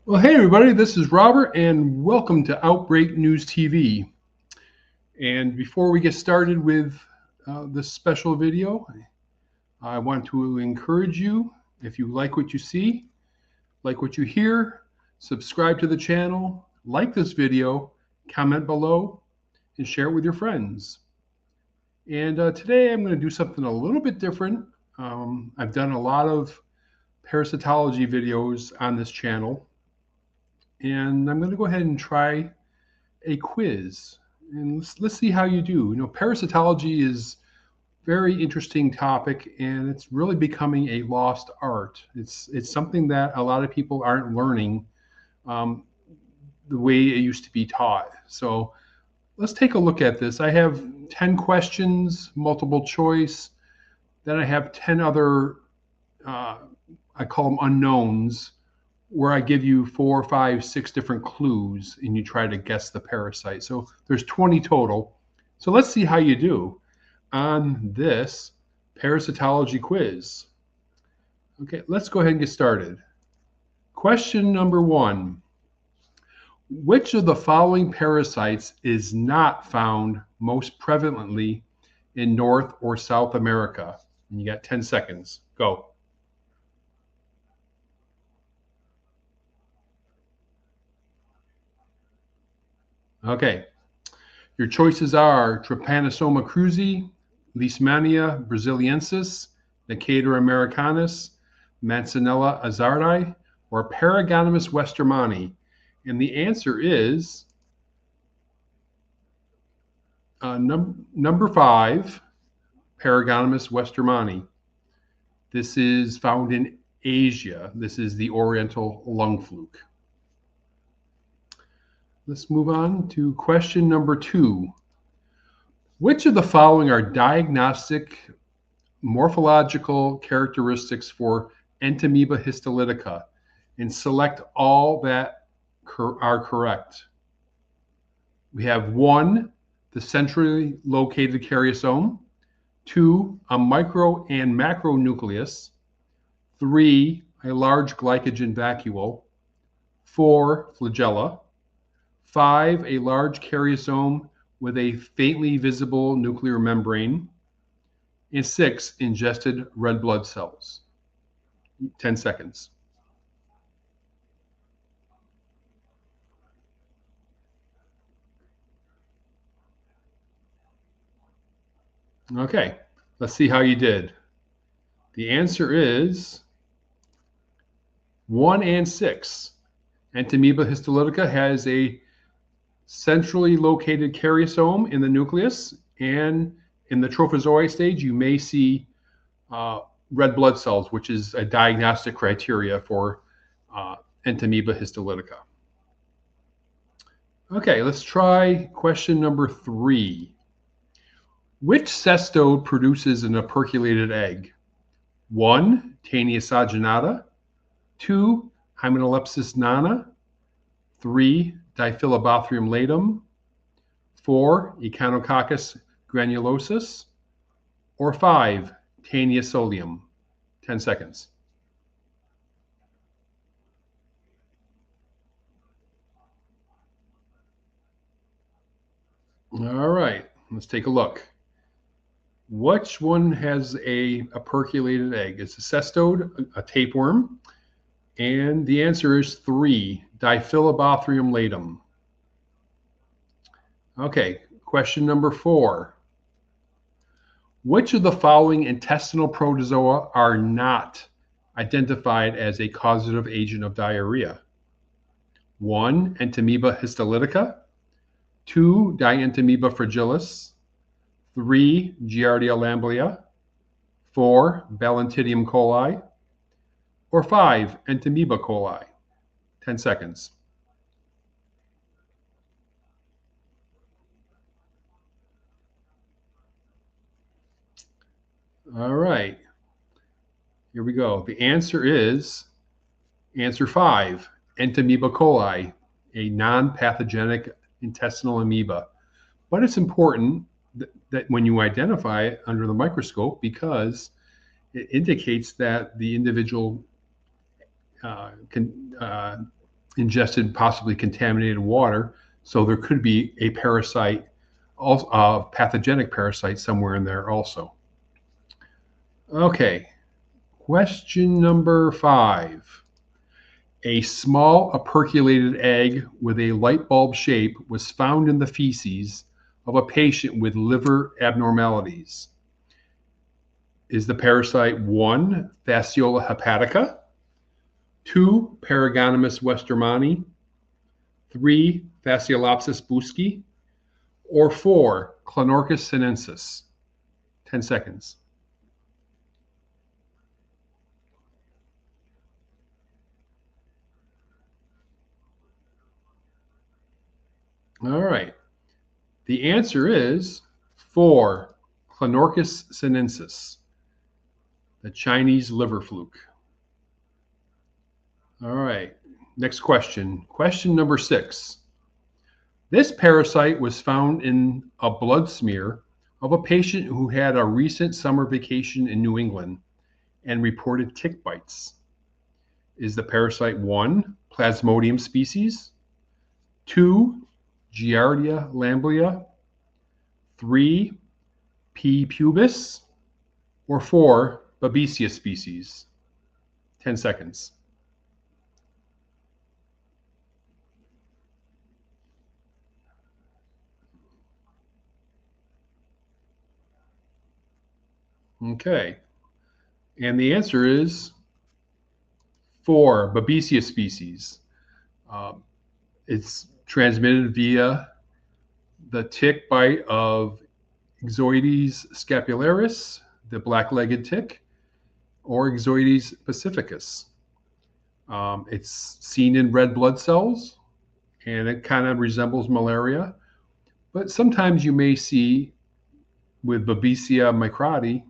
Well, hey everybody, this is Robert and welcome to Outbreak News TV. And before we get started with this special video, I want to encourage you, if you like what you see, like what you hear, subscribe to the channel, like this video, comment below, and share it with your friends. And today I'm going to do something a little bit different. I've done a lot of parasitology videos on this channel, and I'm going to go ahead and try a quiz, and let's see how you do. Parasitology is a very interesting topic, and it's really becoming a lost art. It's something that a lot of people aren't learning um, the way it used to be taught. So let's take a look at this. I have 10 questions, multiple choice. Then I have 10 other, I call them unknowns, where I give you 4, 5, 6 different clues and you try to guess the parasite. So there's 20 total. So let's see how you do on this parasitology quiz. Okay, let's go ahead and get started. Question number 1. Which of the following parasites is not found most prevalently in North or South America? And you got 10 seconds. Go. Okay, your choices are Trypanosoma cruzi, Leishmania brasiliensis, Necator americanus, Mancinella azardi, or Paragonimus westermani. And the answer is number 5, Paragonimus westermani. This is found in Asia. This is the Oriental lung fluke. Let's move on to question number 2. Which of the following are diagnostic morphological characteristics for Entamoeba histolytica? And select all that are correct. We have 1, the centrally located karyosome. 2, a micro and macronucleus. 3, a large glycogen vacuole. 4, flagella. 5, a large karyosome with a faintly visible nuclear membrane. And 6, ingested red blood cells. 10 seconds. Okay, let's see how you did. The answer is 1 and 6. Entamoeba histolytica has a centrally located karyosome in the nucleus, and in the trophozoite stage, you may see red blood cells, which is a diagnostic criteria for Entamoeba histolytica. Okay, let's try question number 3. Which cestode produces an operculated egg? 1, Taenia saginata. 2, Hymenalepsis nana. 3, Diphyllobothrium latum. 4, Echinococcus granulosus. Or 5, Taenia solium. 10 seconds. All right, let's take a look. Which one has a operculated egg? It's a cestode, a tapeworm, and the answer is 3, Diphyllobothrium latum. Okay, question number 4. Which of the following intestinal protozoa are not identified as a causative agent of diarrhea? 1, Entamoeba histolytica. 2, Dientamoeba fragilis. 3, Giardia lamblia. 4, Balantidium coli. Or 5, Entamoeba coli. 10 seconds. All right, here we go. The answer is answer 5, Entamoeba coli, a non-pathogenic intestinal amoeba. But it's important that when you identify it under the microscope, because it indicates that the individual ingested possibly contaminated water. So there could be a parasite, pathogenic parasite somewhere in there also. Okay, question number 5. A small operculated egg with a light bulb shape was found in the feces of a patient with liver abnormalities. Is the parasite 1, Fasciola hepatica, 2, Paragonimus westermanni, 3, Fasciolopsis buski, or 4, Clonorchis sinensis? 10 seconds. All right. The answer is 4, Clonorchis sinensis, the Chinese liver fluke. All right. Next question. Question number 6. This parasite was found in a blood smear of a patient who had a recent summer vacation in New England and reported tick bites. Is the parasite 1, Plasmodium species, 2, Giardia lamblia, 3, P. pubis, or 4, Babesia species? 10 seconds. Okay. And the answer is 4, Babesia species. It's transmitted via the tick bite of Ixodes scapularis, the black-legged tick, or Ixodes pacificus. It's seen in red blood cells, and it kind of resembles malaria. But sometimes you may see with Babesia microti,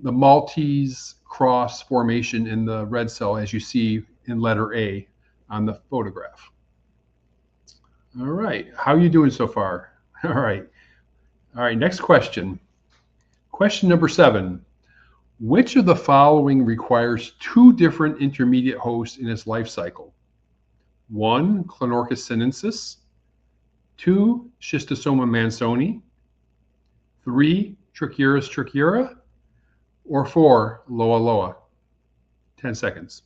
the Maltese cross formation in the red cell, as you see in letter A on the photograph. All right, how are you doing so far? All right, next question. Question number 7. Which of the following requires 2 different intermediate hosts in its life cycle? 1, Clonorchis sinensis, 2, Schistosoma mansoni, 3, Trichuris trichiura, or 4, Loa loa? 10 seconds.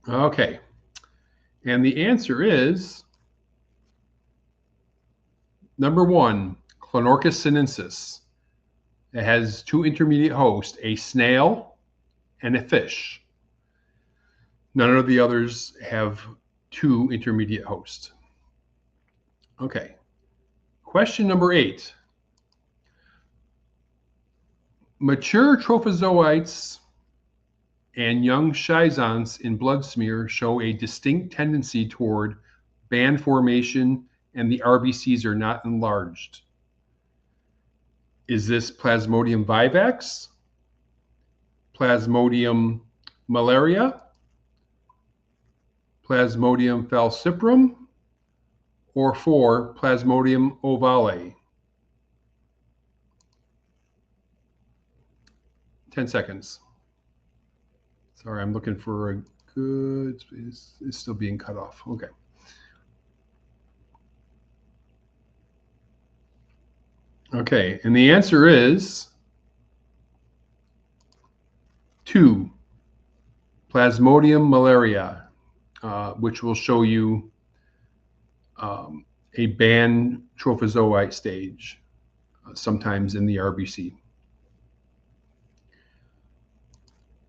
Okay, and the answer is number 1, Clonorchis sinensis. It has 2 intermediate hosts, a snail and a fish. None of the others have 2 intermediate hosts. Okay. Question number 8. Mature trophozoites and young schizonts in blood smear show a distinct tendency toward band formation, and the RBCs are not enlarged. Is this Plasmodium vivax, Plasmodium malaria, Plasmodium falciparum, or 4, Plasmodium ovale? 10 seconds. Sorry, I'm looking for a good, it's still being cut off. Okay. Okay, and the answer is 2, Plasmodium malaria, which will show you a band trophozoite stage, sometimes in the RBC.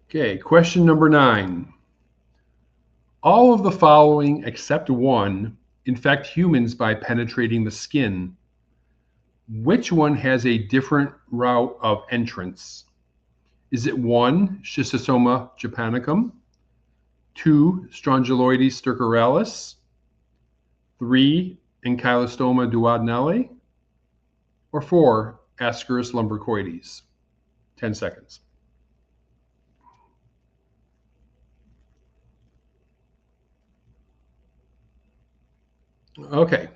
Okay, question number 9. All of the following except 1 infect humans by penetrating the skin. Which one has a different route of entrance? Is it 1, Schistosoma japonicum, 2, Strongyloides stercoralis, 3, Ankylostoma duodenale, or 4, Ascaris lumbricoides? 10 seconds. Okay.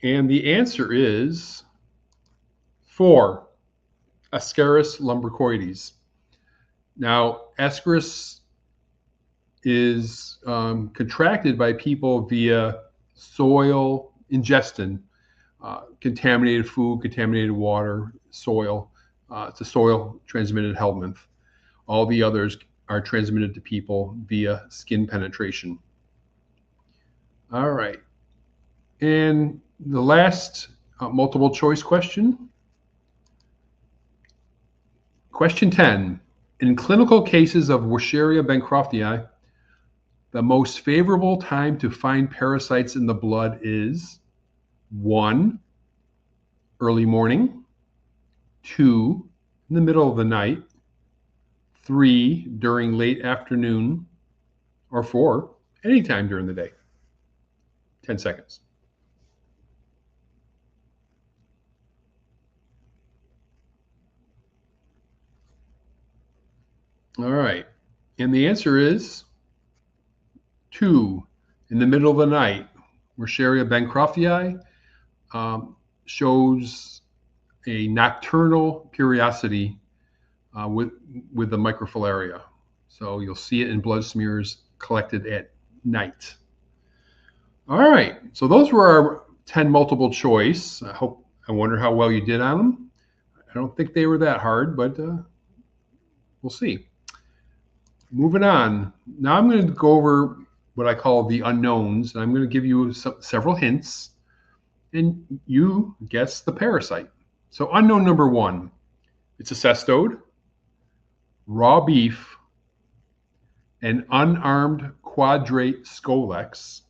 And the answer is 4, Ascaris lumbricoides. Now, Ascaris is contracted by people via soil ingestion, contaminated food, contaminated water, soil. It's a soil transmitted helminth. All the others are transmitted to people via skin penetration. All right. And the last multiple choice question. Question 10. In clinical cases of Wucheria bancroftii, the most favorable time to find parasites in the blood is 1, early morning, 2, in the middle of the night, 3, during late afternoon, or 4, anytime during the day. 10 seconds. All right. And the answer is 2, in the middle of the night. Wucheria bancroftii shows a nocturnal periodicity with the microfilaria. So you'll see it in blood smears collected at night. All right, so those were our 10 multiple choice. I wonder how well you did on them. I don't think they were that hard, but we'll see. Moving on. Now I'm going to go over what I call the unknowns, and I'm going to give you several hints, and you guess the parasite. So unknown number 1, it's a cestode, raw beef, an unarmed quadrate scolex.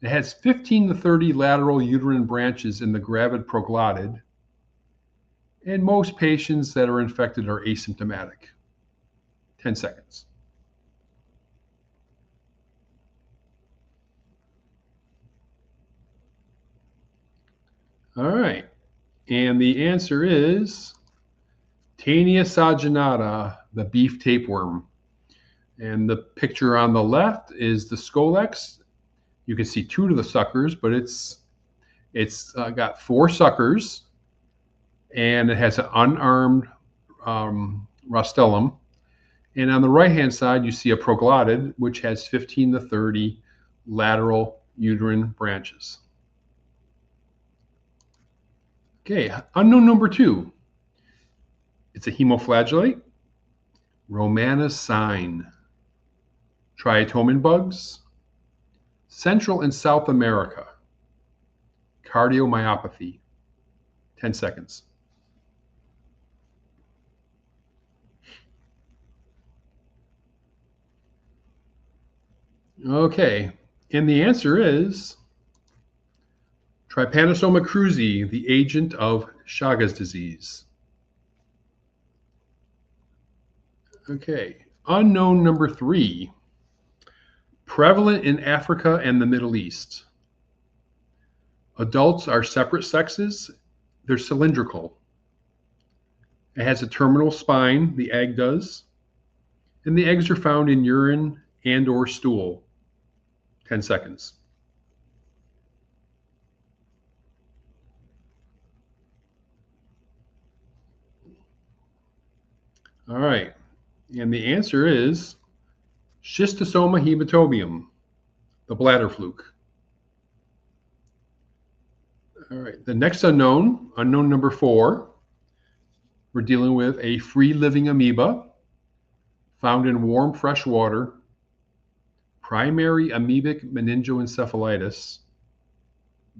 It has 15 to 30 lateral uterine branches in the gravid proglottid, and most patients that are infected are asymptomatic. 10 seconds. All right, and the answer is Taenia saginata, the beef tapeworm. And the picture on the left is the scolex. You can see 2 of the suckers, but it's got 4 suckers, and it has an unarmed rostellum. And on the right-hand side, you see a proglottid, which has 15 to 30 lateral uterine branches. Okay, unknown number 2. It's a hemoflagellate, Romanus sine, triatomine bugs, Central and South America, cardiomyopathy. 10 seconds. Okay, and the answer is Trypanosoma cruzi, the agent of Chagas disease. Okay, unknown number 3, prevalent in Africa and the Middle East. Adults are separate sexes. They're cylindrical. It has a terminal spine, the egg does, and the eggs are found in urine and or stool. 10 seconds. All right, and the answer is Schistosoma hematobium, the bladder fluke. All right, the next unknown number 4, we're dealing with a free-living amoeba found in warm, fresh water, primary amoebic meningoencephalitis,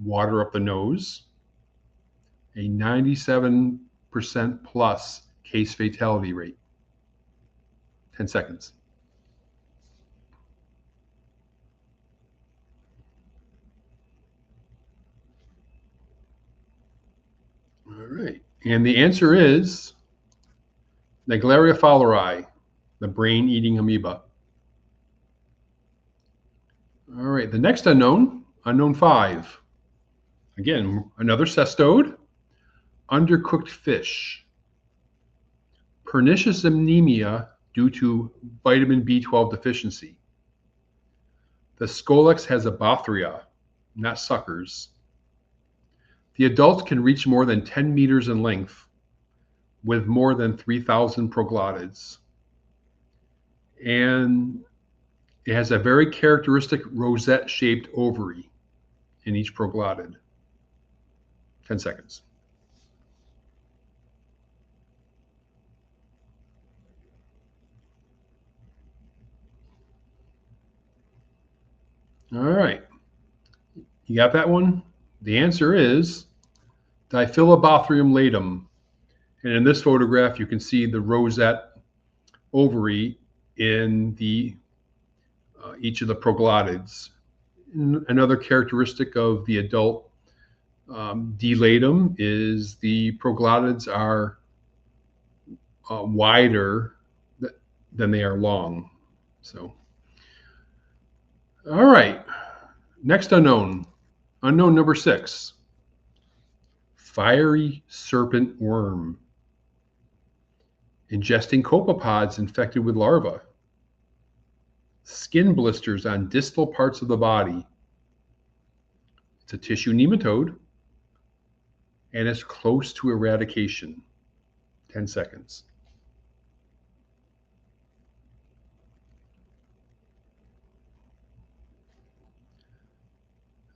water up the nose, a 97% plus case fatality rate. 10 seconds. All right, and the answer is Naegleria fowleri, the brain-eating amoeba. All right, the next unknown 5. Again, another cestode, undercooked fish, pernicious anemia due to vitamin B12 deficiency. The scolex has a bothria, not suckers. The adults can reach more than 10 meters in length. with more than 3,000 proglottids. And it has a very characteristic rosette-shaped ovary in each proglottid. 10 seconds. All right. You got that one? The answer is Diphyllobothrium latum. And in this photograph, you can see the rosette ovary in each of the proglottids. Another characteristic of the adult D. latum is the proglottids are wider than they are long. So, all right. Next unknown. Unknown number 6. Fiery serpent worm. Ingesting copepods infected with larvae. Skin blisters on distal parts of the body. It's a tissue nematode, and it's close to eradication. 10 seconds.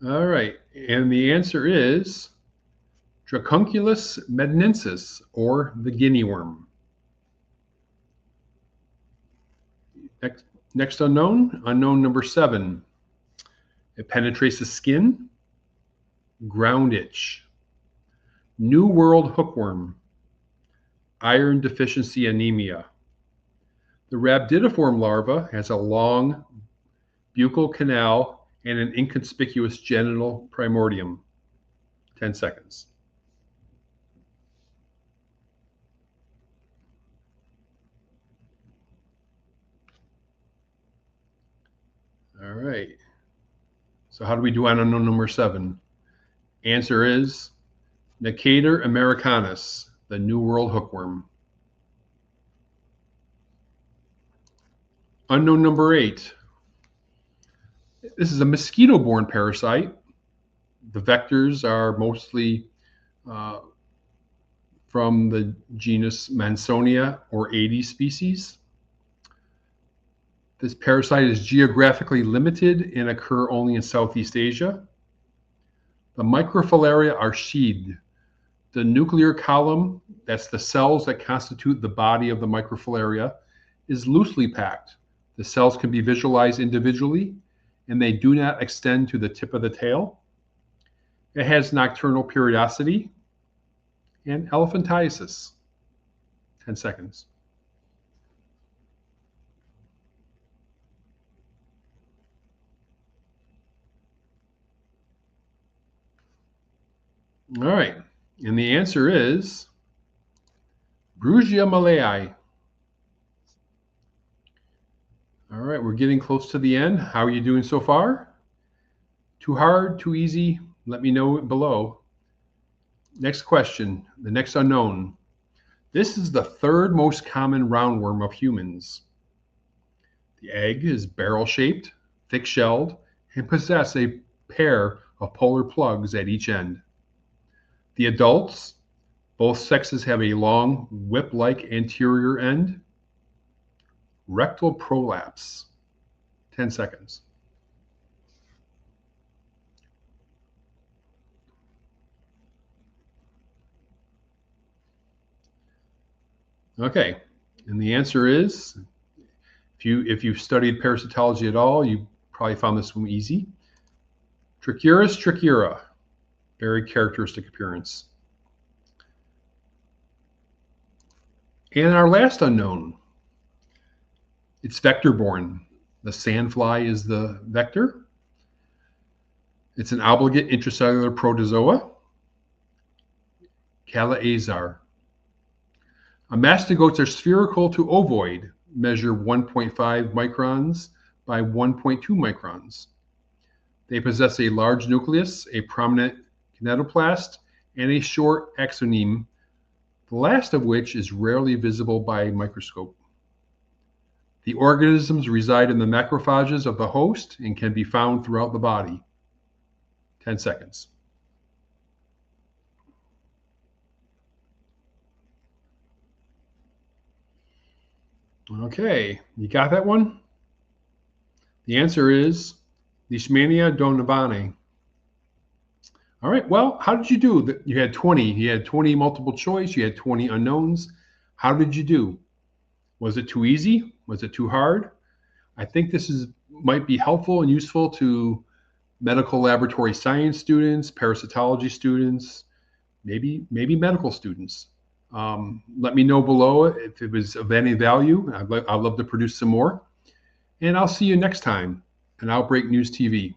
All right, and the answer is Dracunculus medinensis, or the guinea worm. Next unknown number 7. It penetrates the skin. Ground itch. New World hookworm. Iron deficiency anemia. The rhabdidiform larva has a long buccal canal and an inconspicuous genital primordium. 10 seconds. All right. So how do we do on unknown number 7? Answer is Necator americanus, the New World hookworm. Unknown number 8. This is a mosquito-borne parasite. The vectors are mostly from the genus Mansonia or Aedes species. This parasite is geographically limited and occur only in Southeast Asia. The microfilaria are sheathed. The nuclear column, that's the cells that constitute the body of the microfilaria, is loosely packed. The cells can be visualized individually, and they do not extend to the tip of the tail. It has nocturnal periodicity and elephantiasis. 10 seconds. All right, and the answer is Brugia malayi. All right, we're getting close to the end. How are you doing so far? Too hard, too easy? Let me know below. Next question, the next unknown. This is the 3rd most common roundworm of humans. The egg is barrel-shaped, thick-shelled, and possess a pair of polar plugs at each end. The adults, both sexes have a long whip-like anterior end. Rectal prolapse. 10 seconds. Okay, and the answer is, if you've studied parasitology at all, you probably found this one easy. Trichuris trichura, very characteristic appearance. And our last unknown, it's vector-borne. The sandfly is the vector. It's an obligate intracellular protozoa, Calaazar. Mastigotes are spherical to ovoid, measure 1.5 microns by 1.2 microns. They possess a large nucleus, a prominent kinetoplast, and a short axoneme, the last of which is rarely visible by microscope. The organisms reside in the macrophages of the host and can be found throughout the body. 10 seconds. Okay, you got that one? The answer is Leishmania donovanae. All right, well, how did you do? You had 20. You had 20 multiple choice. You had 20 unknowns. How did you do? Was it too easy? Was it too hard? I think this might be helpful and useful to medical laboratory science students, parasitology students, maybe medical students. Let me know below if it was of any value. I'd love to produce some more. And I'll see you next time on Outbreak News TV.